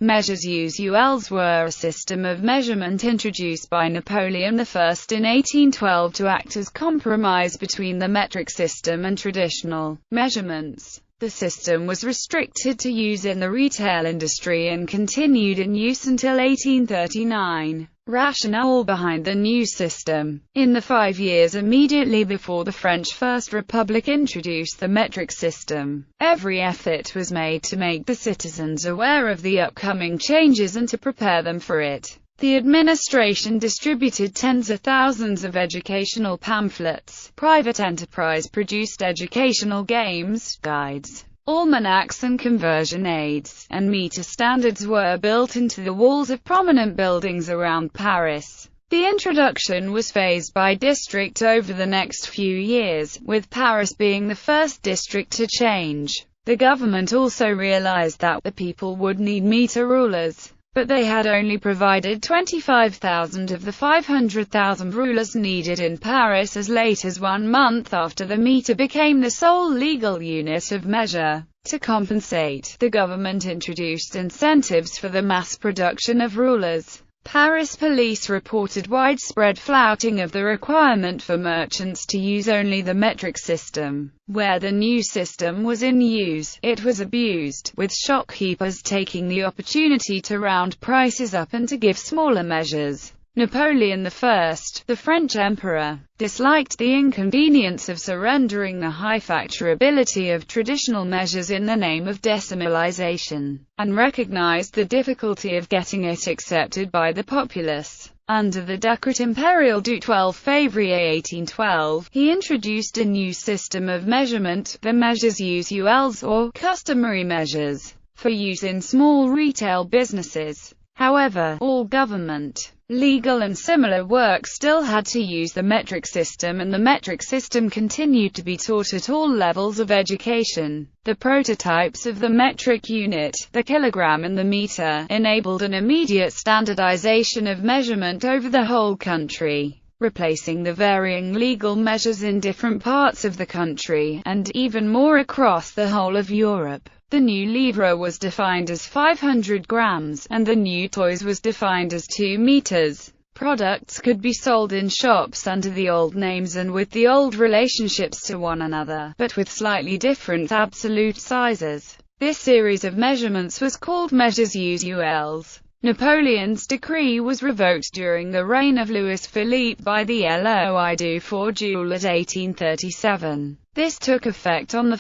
Mesures usuelles were a system of measurement introduced by Napoleon I in 1812 to act as compromise between the metric system and traditional measurements. The system was restricted to use in the retail industry and continued in use until 1839. Rationale behind the new system. In the 5 years immediately before the French First Republic introduced the metric system, every effort was made to make the citizens aware of the upcoming changes and to prepare them for it. The administration distributed tens of thousands of educational pamphlets. Private enterprise produced educational games, guides, almanacs and conversion aids, and meter standards were built into the walls of prominent buildings around Paris. The introduction was phased by district over the next few years, with Paris being the first district to change. The government also realized that the people would need meter rulers, but they had only provided 25,000 of the 500,000 rulers needed in Paris as late as 1 month after the meter became the sole legal unit of measure. To compensate, the government introduced incentives for the mass production of rulers. Paris police reported widespread flouting of the requirement for merchants to use only the metric system. Where the new system was in use, it was abused, with shopkeepers taking the opportunity to round prices up and to give smaller measures. Napoleon I, the French emperor, disliked the inconvenience of surrendering the high facturability of traditional measures in the name of decimalization, and recognized the difficulty of getting it accepted by the populace. Under the Décret impérial du 12 février 1812, he introduced a new system of measurement, the Mesures usuelles, or customary measures, for use in small retail businesses. However, all government, legal and similar work still had to use the metric system, and the metric system continued to be taught at all levels of education. The prototypes of the metric unit, the kilogram and the meter, enabled an immediate standardization of measurement over the whole country, replacing the varying legal measures in different parts of the country, and even more across the whole of Europe. The new livre was defined as 500 grams, and the new toys was defined as 2 meters. Products could be sold in shops under the old names and with the old relationships to one another, but with slightly different absolute sizes. This series of measurements was called Mesures usuelles. Napoleon's decree was revoked during the reign of Louis-Philippe by the Loi du 4 juillet 1837. This took effect on 1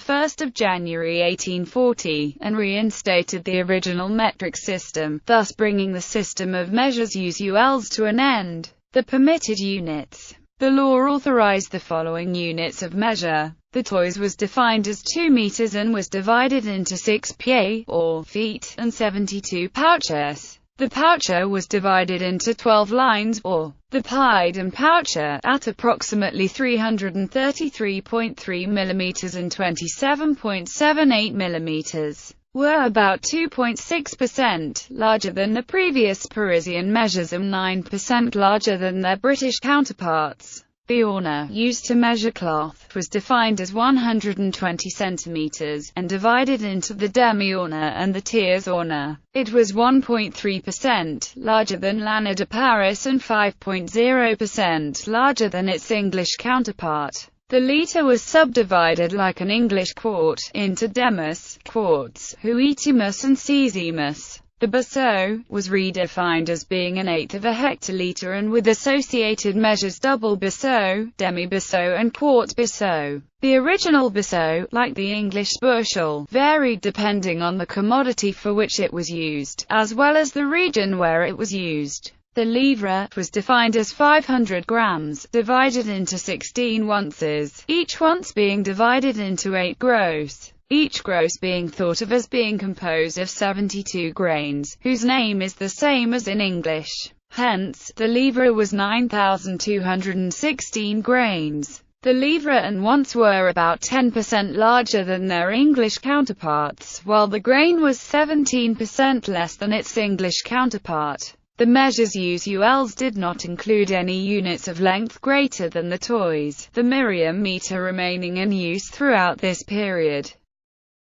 January 1840, and reinstated the original metric system, thus bringing the system of Mesures usuelles to an end. The permitted units. The law authorized the following units of measure. The toys was defined as 2 meters and was divided into 6 pieds, or feet, and 72 pouches. The poucher was divided into 12 lines, or the pied and poucher, at approximately 333.3 mm and 27.78 mm, were about 2.6% larger than the previous Parisian measures and 9% larger than their British counterparts. The orna, used to measure cloth, was defined as 120 centimeters, and divided into the demi-orna and the tiers orna. It was 1.3% larger than l'Anneau de Paris and 5.0% larger than its English counterpart. The litre was subdivided like an English quart, into demus, quarts, huitimus and sesimus. The beseau was redefined as being an eighth of a hectolitre and with associated measures double beseau, demi-beseau and quart beseau. The original beseau, like the English bushel, varied depending on the commodity for which it was used, as well as the region where it was used. The livre was defined as 500 grams, divided into 16 onces, each once being divided into 8 gross. Each gross being thought of as being composed of 72 grains, whose name is the same as in English. Hence, the livre was 9,216 grains. The livre and once were about 10% larger than their English counterparts, while the grain was 17% less than its English counterpart. The Mesures usuelles did not include any units of length greater than the toys, the myriam meter remaining in use throughout this period.